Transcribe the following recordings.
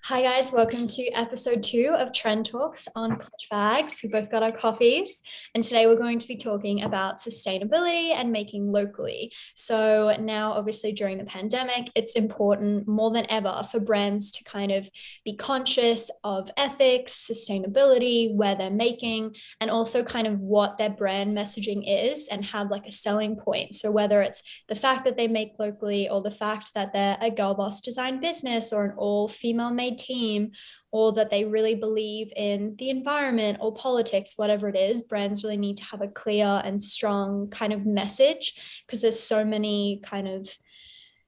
Hi guys, welcome to episode 2 of Trend Talks on Clutch Bags. We both got our coffees, and today we're going to be talking about sustainability and making locally. So now, obviously, during the pandemic, it's important more than ever for brands to kind of be conscious of ethics, sustainability, where they're making, and also kind of what their brand messaging is and have like a selling point. So whether it's the fact that they make locally or the fact that they're a girl boss design business or an all female made team, or that they really believe in the environment or politics, whatever it is, brands really need to have a clear and strong kind of message because there's so many kind of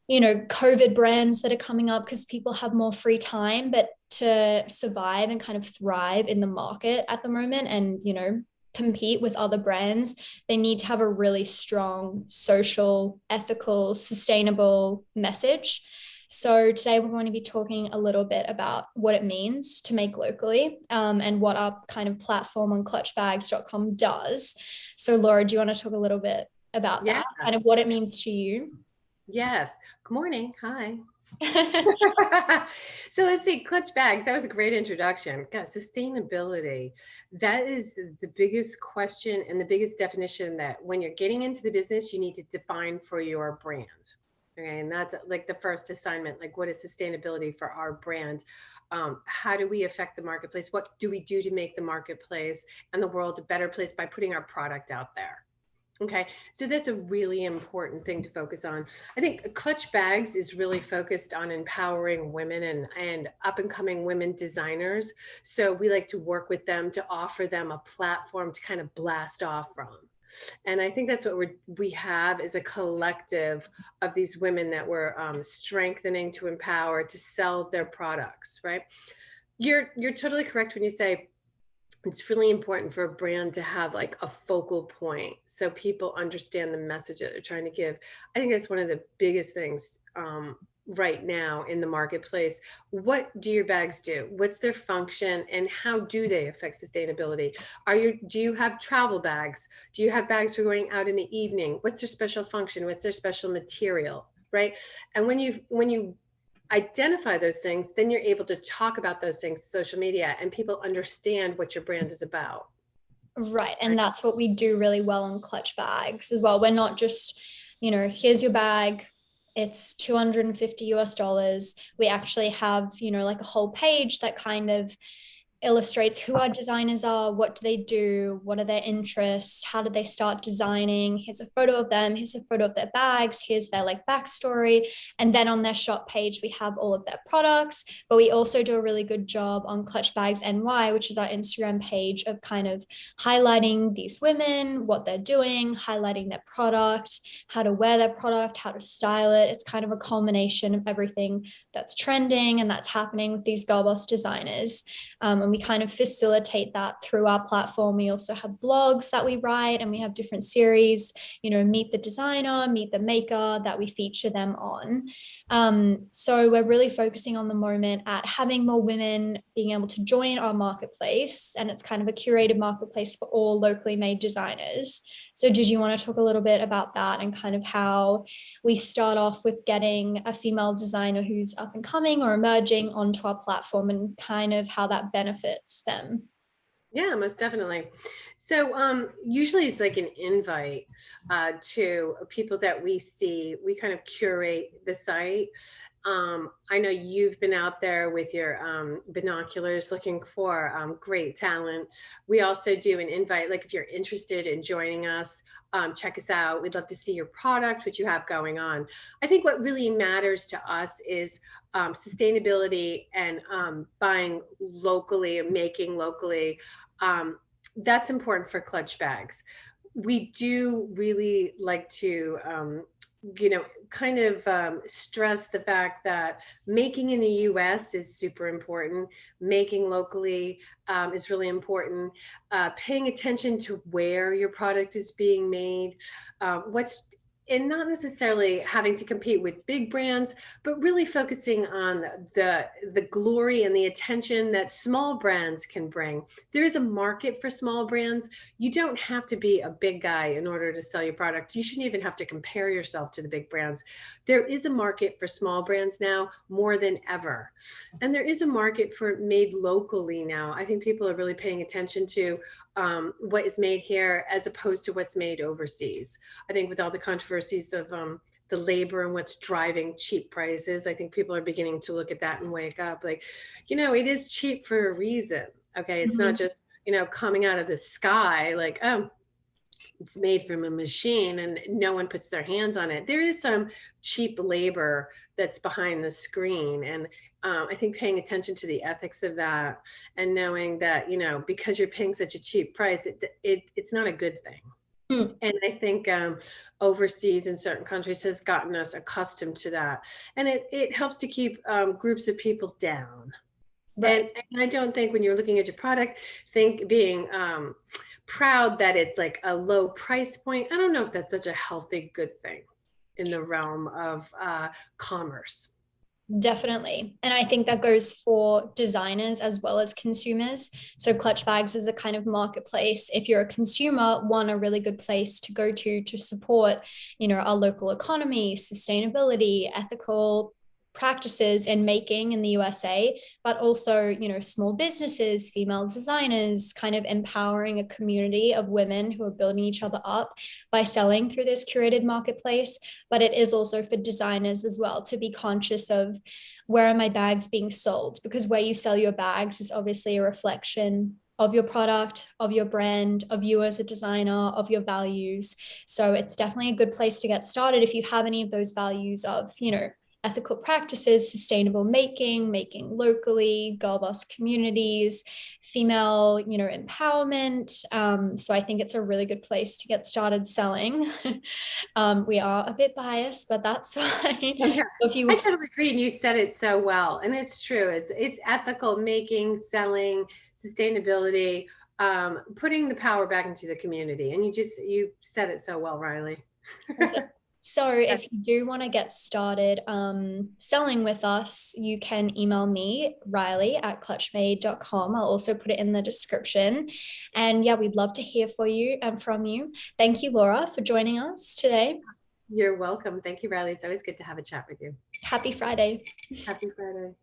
COVID brands that are coming up because people have more free time, but to survive and kind of thrive in the market at the moment and, compete with other brands, they need to have a really strong social, ethical, sustainable message. So today we're going to be talking a little bit about what it means to make locally and what our kind of platform on clutchbags.com does. So Laura, do you want to talk a little bit about Yeah. that, kind of what it means to you? Yes. Good morning. Hi. So let's see, clutch bags. That was a great introduction. God, sustainability. That is the biggest question and the biggest definition that when you're getting into the business, you need to define for your brand. Okay. And that's like the first assignment. Like, what is sustainability for our brand? How do we affect the marketplace? What do we do to make the marketplace and the world a better place by putting our product out there? Okay, so that's a really important thing to focus on. I think Clutch Bags is really focused on empowering women and up and coming women designers. So we like to work with them to offer them a platform to kind of blast off from. And I think that's what we have is a collective of these women that we're strengthening to empower to sell their products. Right? You're totally correct when you say it's really important for a brand to have like a focal point so people understand the message that they're trying to give. I think that's one of the biggest things right now in the marketplace. What do your bags do? What's their function and how do they affect sustainability? Do you have travel bags? Do you have bags for going out in the evening? What's their special function? What's their special material? Right. And when you identify those things, then you're able to talk about those things social media and people understand what your brand is about. Right. Right. And that's what we do really well on Clutch Bags as well. We're not just, here's your bag, it's 250 US dollars. We actually have, like a whole page that kind of illustrates who our designers are, what do they do, what are their interests, how did they start designing. Here's a photo of them, here's a photo of their bags, here's their like backstory. And then on their shop page, we have all of their products. But we also do a really good job on Clutch Bags NY, which is our Instagram page, of kind of highlighting these women, what they're doing, highlighting their product, how to wear their product, how to style it. It's kind of a culmination of everything that's trending and that's happening with these girl boss designers. And we kind of facilitate that through our platform. We also have blogs that we write and we have different series, meet the designer, meet the maker, that we feature them on. So we're really focusing on the moment at having more women being able to join our marketplace. And it's kind of a curated marketplace for all locally made designers. So did you want to talk a little bit about that and kind of how we start off with getting a female designer who's up and coming or emerging onto our platform and kind of how that benefits them? Yeah, most definitely. So usually it's like an invite to people that we see. We kind of curate the site. I know you've been out there with your binoculars looking for great talent. We also do an invite, like if you're interested in joining us, check us out. We'd love to see your product, what you have going on. I think what really matters to us is sustainability and buying locally and making locally. Um, that's important for Clutch Bags. We do really like to kind of stress the fact that making in the US is super important. Making locally is really important. Paying attention to where your product is being made, what's and not necessarily having to compete with big brands, but really focusing on the glory and the attention that small brands can bring. There is a market for small brands. You don't have to be a big guy in order to sell your product. You shouldn't even have to compare yourself to the big brands. There is a market for small brands now more than ever. And there is a market for made locally now. I think people are really paying attention to what is made here as opposed to what's made overseas. I think with all the controversies of the labor and what's driving cheap prices, I think people are beginning to look at that and wake up. Like, it is cheap for a reason. Okay, it's not just coming out of the sky like, oh, it's made from a machine and no one puts their hands on it. There is some cheap labor that's behind the screen. And I think paying attention to the ethics of that and knowing that, because you're paying such a cheap price, it's not a good thing. And I think overseas in certain countries has gotten us accustomed to that. And it helps to keep groups of people down. Right. And I don't think when you're looking at your product, think being proud that it's like a low price point. I don't know if that's such a healthy, good thing in the realm of commerce. Definitely. And I think that goes for designers as well as consumers. So Clutch Bags is a kind of marketplace. If you're a consumer, one, a really good place to go to support, our local economy, sustainability, ethical practices in making in the USA, but also, small businesses, female designers, kind of empowering a community of women who are building each other up by selling through this curated marketplace. But it is also for designers as well to be conscious of, where are my bags being sold? Because where you sell your bags is obviously a reflection of your product, of your brand, of you as a designer, of your values. So it's definitely a good place to get started if you have any of those values of, ethical practices, sustainable making locally, girl boss communities, female, empowerment. So I think it's a really good place to get started selling. We are a bit biased, but that's fine. Yeah, So if you I totally agree. And you said it so well. And it's true. It's ethical making, selling, sustainability, putting the power back into the community. And you said it so well, Riley. So if you do want to get started selling with us, you can email me, riley@clutchmade.com. I'll also put it in the description. And yeah, we'd love to hear from you. Thank you, Laura, for joining us today. You're welcome. Thank you, Riley. It's always good to have a chat with you. Happy Friday. Happy Friday.